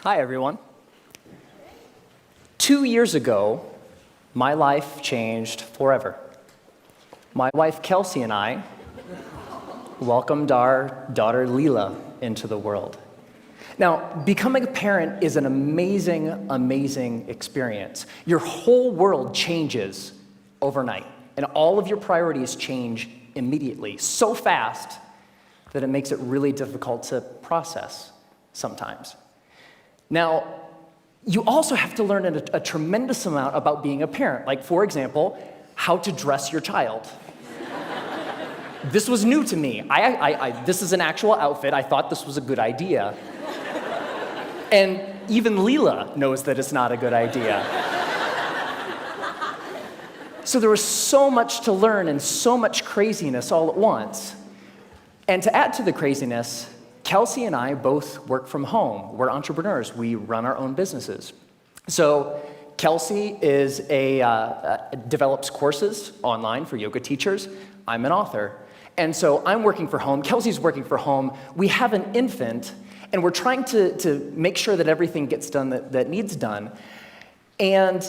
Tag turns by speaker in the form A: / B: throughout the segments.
A: Hi, everyone. 2 years ago, my life changed forever. My wife, Kelsey, and I welcomed our daughter, Leela, into the world. Now, becoming a parent is an amazing, amazing experience. Your whole world changes overnight, and all of your priorities change immediately, so fast that it makes it really difficult to process sometimes. Now, you also have to learn a tremendous amount about being a parent. Like, for example, how to dress your child. This was new to me. This is an actual outfit. I thought this was a good idea. And even Leela knows that it's not a good idea. So there was so much to learn and so much craziness all at once. And to add to the craziness, Kelsey and I both work from home. We're entrepreneurs. We run our own businesses. So Kelsey develops courses online for yoga teachers. I'm an author. And so I'm working from home. Kelsey's working from home. We have an infant, and we're trying to make sure that everything gets done that needs done. And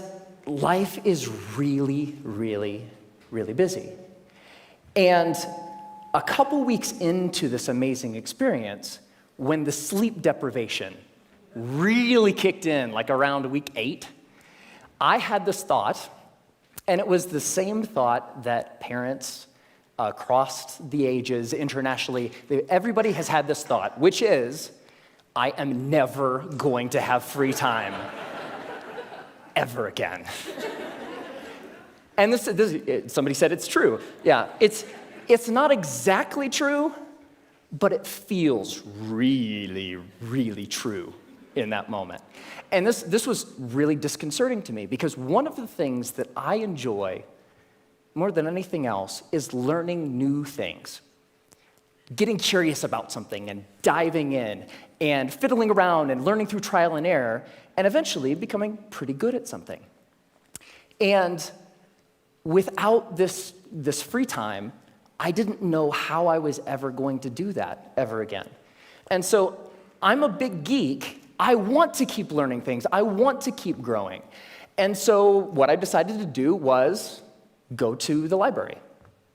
A: life is really, really, really busy. And a couple weeks into this amazing experience, when the sleep deprivation really kicked in, like around week 8, I had this thought, and it was the same thought that parents across the ages, internationally, everybody has had this thought, which is, I am never going to have free time ever again. And somebody said it's true. Yeah, it's not exactly true, but it feels really, really true in that moment. And this was really disconcerting to me, because one of the things that I enjoy more than anything else is learning new things. Getting curious about something and diving in and fiddling around and learning through trial and error and eventually becoming pretty good at something. And without this free time, I didn't know how I was ever going to do that ever again. And so I'm a big geek. I want to keep learning things. I want to keep growing. And so what I decided to do was go to the library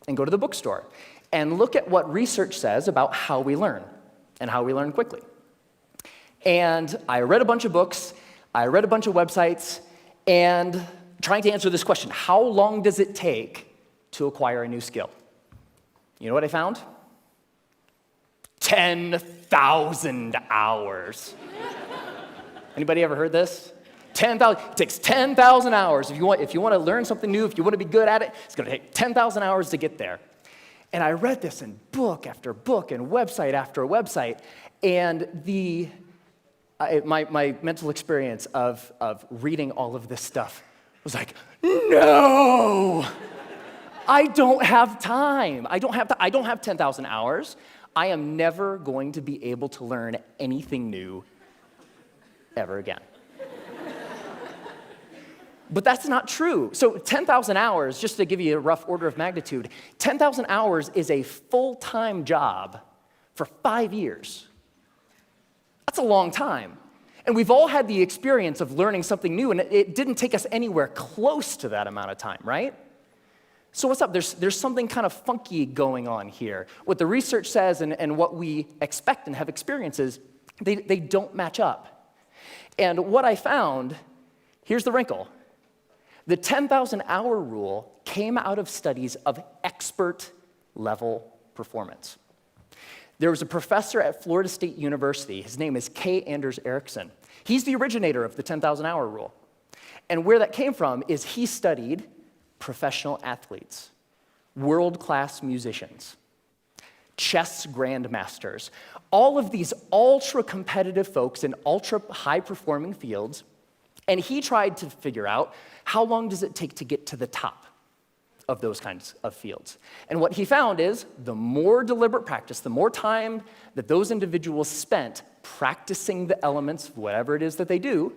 A: and go to the bookstore and look at what research says about how we learn and how we learn quickly. And I read a bunch of books, I read a bunch of websites, and trying to answer this question: how long does it take to acquire a new skill? You know what I found? 10,000 hours. Anybody ever heard this? 10,000. It takes 10,000 hours. If you want to learn something new, if you want to be good at it, it's going to take 10,000 hours to get there. And I read this in book after book and website after website, and my mental experience of reading all of this stuff was like, no! I don't have time. I don't have 10,000 hours. I am never going to be able to learn anything new ever again. But that's not true. So 10,000 hours, just to give you a rough order of magnitude, 10,000 hours is a full-time job for 5 years. That's a long time. And we've all had the experience of learning something new, and it didn't take us anywhere close to that amount of time, right? So what's up? There's something kind of funky going on here. What the research says and what we expect and have experiences, they don't match up. And what I found, here's the wrinkle. The 10,000 hour rule came out of studies of expert level performance. There was a professor at Florida State University. His name is K. Anders Ericsson. He's the originator of the 10,000 hour rule. And where that came from is he studied professional athletes, world-class musicians, chess grandmasters, all of these ultra-competitive folks in ultra-high-performing fields, and he tried to figure out how long does it take to get to the top of those kinds of fields. And what he found is the more deliberate practice, the more time that those individuals spent practicing the elements of whatever it is that they do,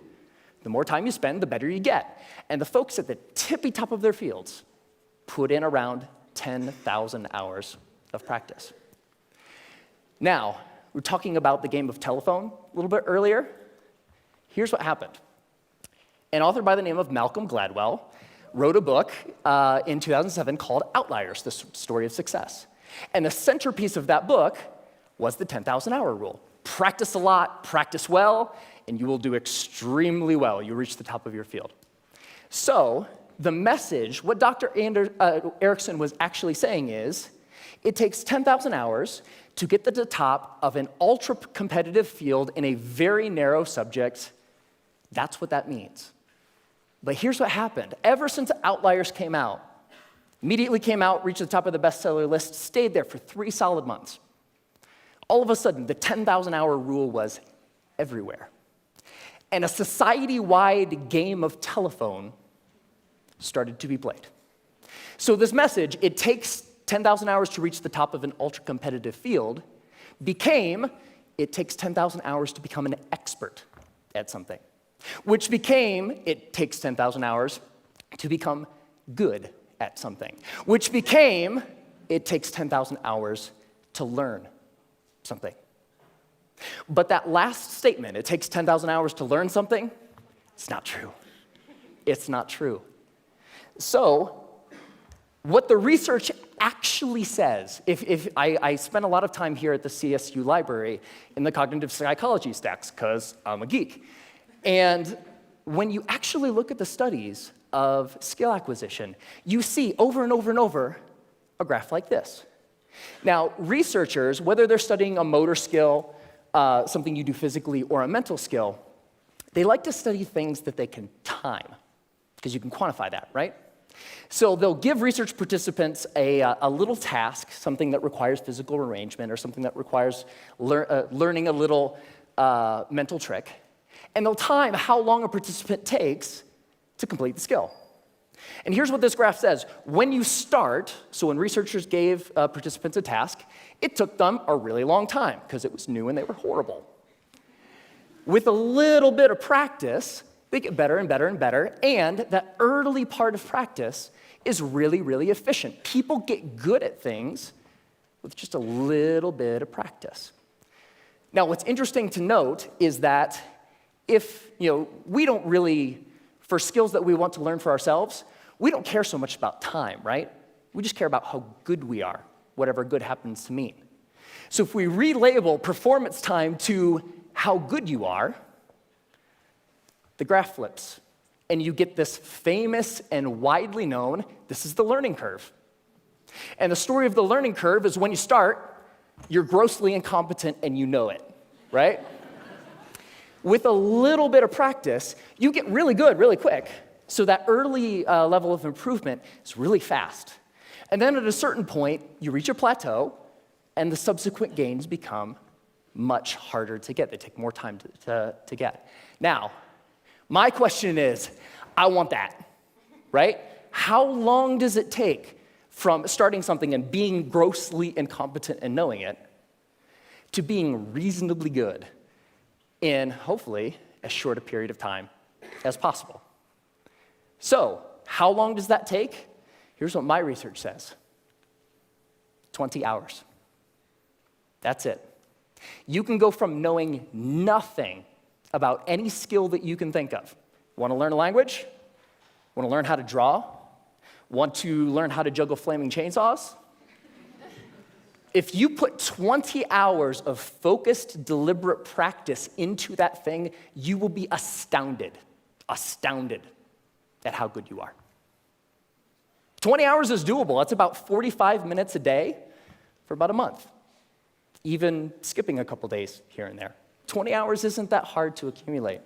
A: the more time you spend, the better you get. And the folks at the tippy top of their fields put in around 10,000 hours of practice. Now, we were talking about the game of telephone a little bit earlier. here's what happened. An author by the name of Malcolm Gladwell wrote a book in 2007 called Outliers, the Story of Success. And the centerpiece of that book was the 10,000 hour rule. Practice a lot, practice well, and you will do extremely well. You'll reach the top of your field. So the message, what Dr. Erickson was actually saying is, it takes 10,000 hours to get to the top of an ultra-competitive field in a very narrow subject. That's what that means. But here's what happened. Ever since Outliers came out, immediately came out, reached the top of the bestseller list, stayed there for 3 solid months. All of a sudden, the 10,000 hour rule was everywhere. And a society-wide game of telephone started to be played. So this message, it takes 10,000 hours to reach the top of an ultra-competitive field, became, it takes 10,000 hours to become an expert at something. Which became, it takes 10,000 hours to become good at something. Which became, it takes 10,000 hours to learn something. But that last statement, it takes 10,000 hours to learn something, it's not true. It's not true. So, what the research actually says, if I spent a lot of time here at the CSU library in the cognitive psychology stacks, because I'm a geek. And when you actually look at the studies of skill acquisition, you see over and over and over a graph like this. Now, researchers, whether they're studying a motor skill, something you do physically, or a mental skill, they like to study things that they can time, because you can quantify that, right? So they'll give research participants a little task, something that requires physical arrangement or something that requires learning a little mental trick, and they'll time how long a participant takes to complete the skill. And here's what this graph says. When you start, so when researchers gave participants a task, it took them a really long time because it was new and they were horrible. With a little bit of practice, they get better and better and better, and that early part of practice is really, really efficient. People get good at things with just a little bit of practice. Now, what's interesting to note is that if, we don't really, for skills that we want to learn for ourselves, we don't care so much about time, right? We just care about how good we are, whatever good happens to mean. So if we relabel performance time to how good you are, the graph flips, and you get this famous and widely known, this is the learning curve. And the story of the learning curve is when you start, you're grossly incompetent and you know it, right? With a little bit of practice, you get really good really quick. So that early level of improvement is really fast. And then at a certain point, you reach a plateau, and the subsequent gains become much harder to get. They take more time to get. Now, my question is, I want that, right? How long does it take from starting something and being grossly incompetent and knowing it to being reasonably good in, hopefully, as short a period of time as possible? So, how long does that take? Here's what my research says. 20 hours. That's it. You can go from knowing nothing about any skill that you can think of. Want to learn a language? Want to learn how to draw? Want to learn how to juggle flaming chainsaws? If you put 20 hours of focused, deliberate practice into that thing, you will be astounded at how good you are. 20 hours is doable. That's about 45 minutes a day for about a month, even skipping a couple days here and there. 20 hours isn't that hard to accumulate.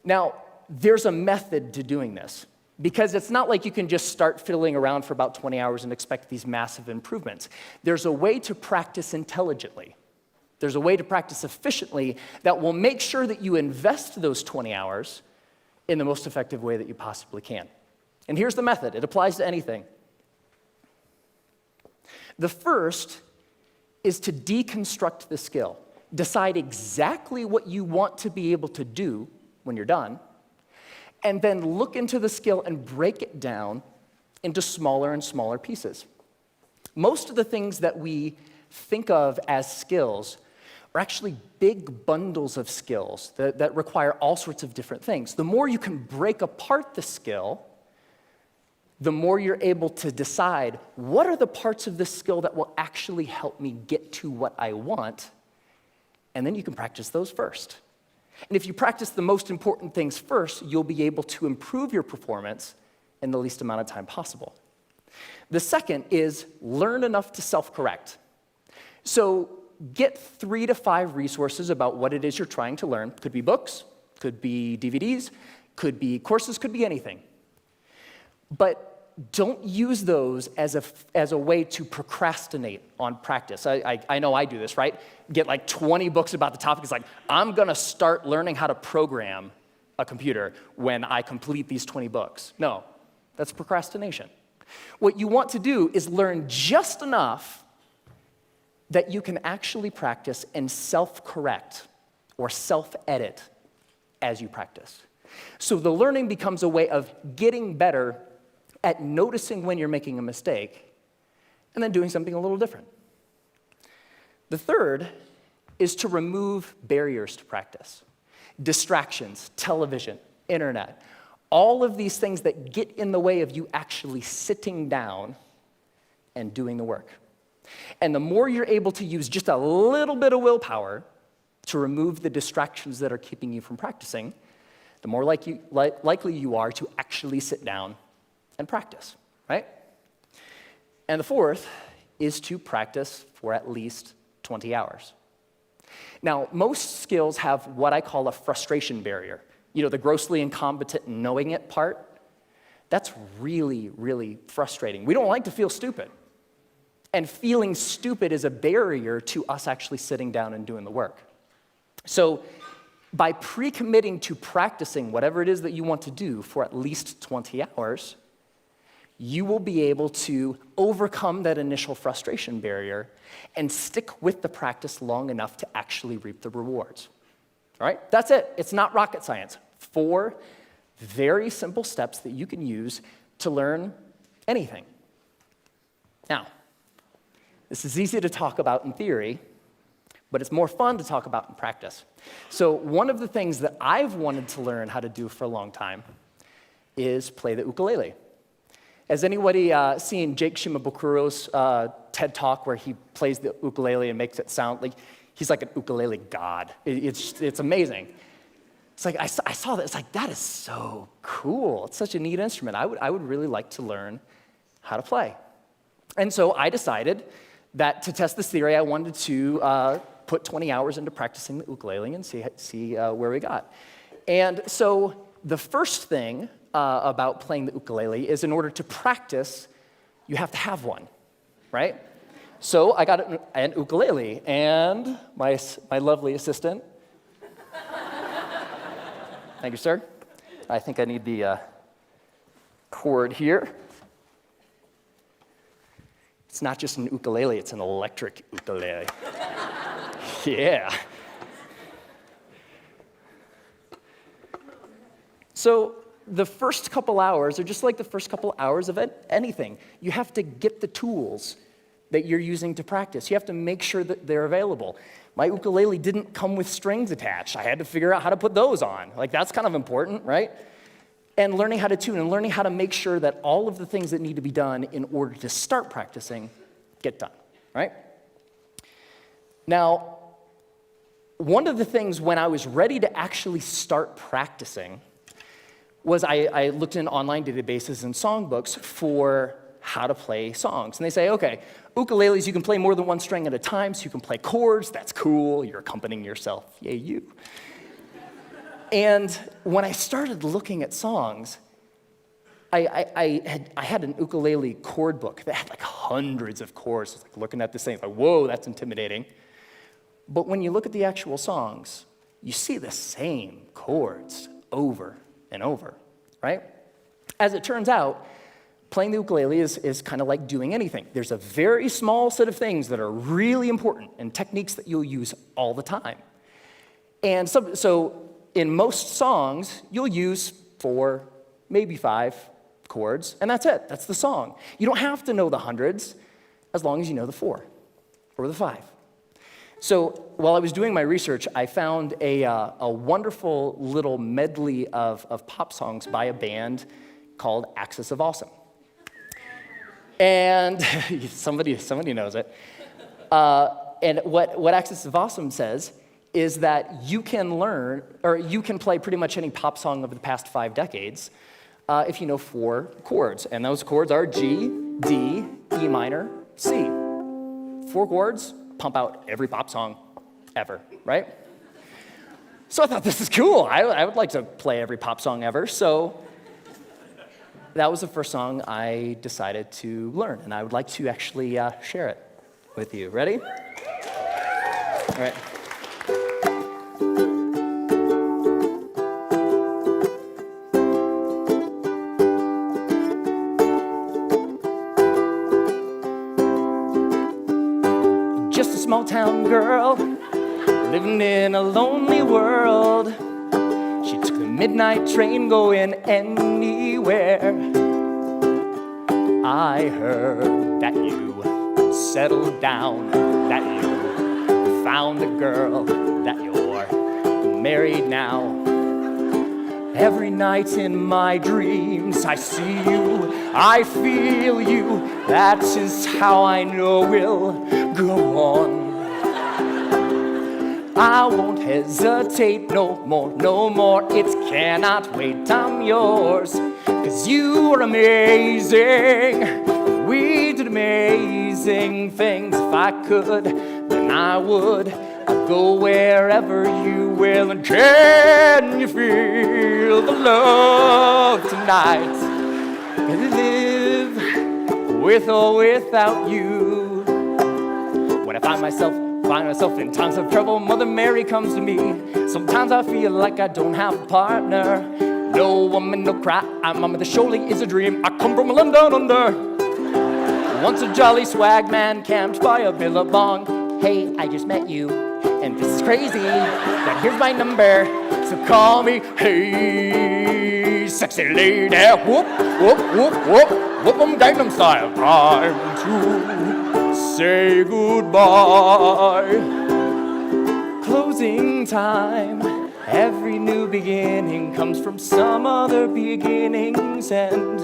A: Now, there's a method to doing this, because it's not like you can just start fiddling around for about 20 hours and expect these massive improvements. There's a way to practice intelligently. There's a way to practice efficiently that will make sure that you invest those 20 hours in the most effective way that you possibly can. And here's the method. It applies to anything. The first is to deconstruct the skill. Decide exactly what you want to be able to do when you're done, and then look into the skill and break it down into smaller and smaller pieces. Most of the things that we think of as skills are actually big bundles of skills that require all sorts of different things. The more you can break apart the skill, the more you're able to decide what are the parts of this skill that will actually help me get to what I want, and then you can practice those first. And if you practice the most important things first, you'll be able to improve your performance in the least amount of time possible. The second is learn enough to self-correct. So get 3 to 5 resources about what it is you're trying to learn. Could be books, could be DVDs, could be courses, could be anything. But don't use those as a way to procrastinate on practice. I know I do this, right? Get like 20 books about the topic. It's like, I'm gonna start learning how to program a computer when I complete these 20 books. No, that's procrastination. What you want to do is learn just enough that you can actually practice and self-correct or self-edit as you practice. So the learning becomes a way of getting better at noticing when you're making a mistake and then doing something a little different. The third is to remove barriers to practice. Distractions, television, internet, all of these things that get in the way of you actually sitting down and doing the work. And the more you're able to use just a little bit of willpower to remove the distractions that are keeping you from practicing, the more likely you are to actually sit down and practice, right? And the fourth is to practice for at least 20 hours. Now, most skills have what I call a frustration barrier. You know, the grossly incompetent knowing it part. That's really, really frustrating. We don't like to feel stupid. And feeling stupid is a barrier to us actually sitting down and doing the work. So by pre-committing to practicing whatever it is that you want to do for at least 20 hours, you will be able to overcome that initial frustration barrier and stick with the practice long enough to actually reap the rewards. All right? That's it. It's not rocket science. 4 very simple steps that you can use to learn anything. Now, this is easy to talk about in theory, but it's more fun to talk about in practice. So one of the things that I've wanted to learn how to do for a long time is play the ukulele. Has anybody seen Jake Shimabukuro's TED Talk where he plays the ukulele and makes it sound like he's like an ukulele god? It's amazing. It's like, I saw that, it's like, that is so cool. It's such a neat instrument. I would really like to learn how to play. And so I decided that to test this theory, I wanted to put 20 hours into practicing the ukulele and see where we got. And so the first thing about playing the ukulele is in order to practice, you have to have one, right? So I got an ukulele, and my lovely assistant, thank you, sir. I think I need the cord here. It's not just an ukulele, it's an electric ukulele. Yeah. So the first couple hours are just like the first couple hours of anything. You have to get the tools that you're using to practice. You have to make sure that they're available. My ukulele didn't come with strings attached. I had to figure out how to put those on. Like, that's kind of important, right? And learning how to tune and learning how to make sure that all of the things that need to be done in order to start practicing get done, right? Now, one of the things when I was ready to actually start practicing was I looked in online databases and songbooks for how to play songs. And they say, okay, ukuleles, you can play more than one string at a time, so you can play chords. That's cool. You're accompanying yourself. Yay, you. And when I started looking at songs, I had an ukulele chord book that had like hundreds of chords. I was like looking at this thing, like, whoa, that's intimidating. But when you look at the actual songs, you see the same chords over and over, right? As it turns out, playing the ukulele is kind of like doing anything. There's a very small set of things that are really important and techniques that you'll use all the time. And so in most songs, you'll use 4, maybe 5 chords, and that's it. That's the song. You don't have to know the hundreds as long as you know the 4 or the 5. So while I was doing my research, I found a wonderful little medley of pop songs by a band called Axis of Awesome. And somebody knows it. And what Axis of Awesome says is that you can learn, or you can play pretty much any pop song of the past 5 decades if you know 4 chords. And those chords are G, D, E minor, C. 4 chords, pump out every pop song ever, right? So I thought, this is cool. I would like to play every pop song ever. So that was the first song I decided to learn, and I would like to actually share it with you. Ready? All right. Just a small town girl living in a lonely world. She took the midnight train going anywhere. I heard that you settled down, that you found a girl, that you're married now. Every night in my dreams I see you, I feel you. That is how I know we'll go on. I won't hesitate no more, no more. It cannot wait, I'm yours. 'Cause you are amazing. We did amazing things. If I could, then I would. I'd go wherever you will. And can you feel the love tonight? Can I live with or without you? When I find myself in times of trouble, Mother Mary comes to me. Sometimes I feel like I don't have a partner. No woman, no cry, Mama, this surely is a dream. I come from a land down under. Once a jolly swag man camped by a billabong. Hey, I just met you, and this is crazy. Now here's my number, so call me. Hey, sexy lady, whoop, whoop, whoop, whoop, whoop 'em Gangnam Style. Time to say goodbye. Closing time. Every new beginning comes from some other beginning's end.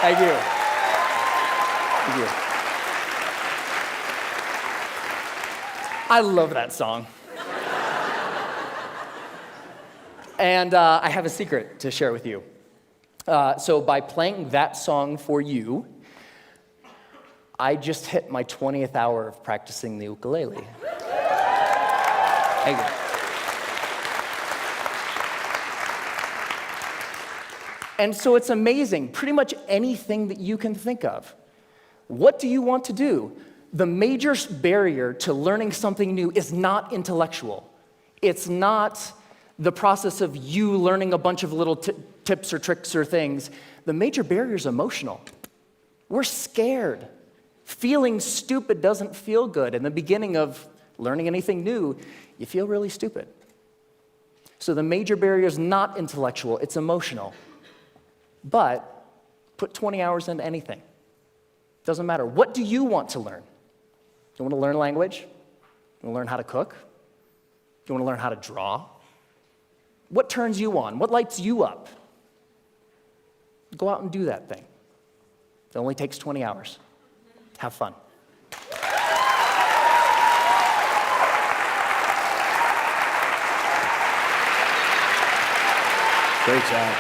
A: Thank you. Thank you. I love that song. And I have a secret to share with you. So by playing that song for you, I just hit my 20th hour of practicing the ukulele. Thank you. And so it's amazing, pretty much anything that you can think of. What do you want to do? The major barrier to learning something new is not intellectual. It's not the process of you learning a bunch of little tips or tricks or things. The major barrier is emotional. We're scared. Feeling stupid doesn't feel good. In the beginning of learning anything new, you feel really stupid. So the major barrier is not intellectual, it's emotional. But put 20 hours into anything. Doesn't matter. What do you want to learn? You want to learn language? You want to learn how to cook? You want to learn how to draw? What turns you on? What lights you up? Go out and do that thing. It only takes 20 hours. Have fun. Great job.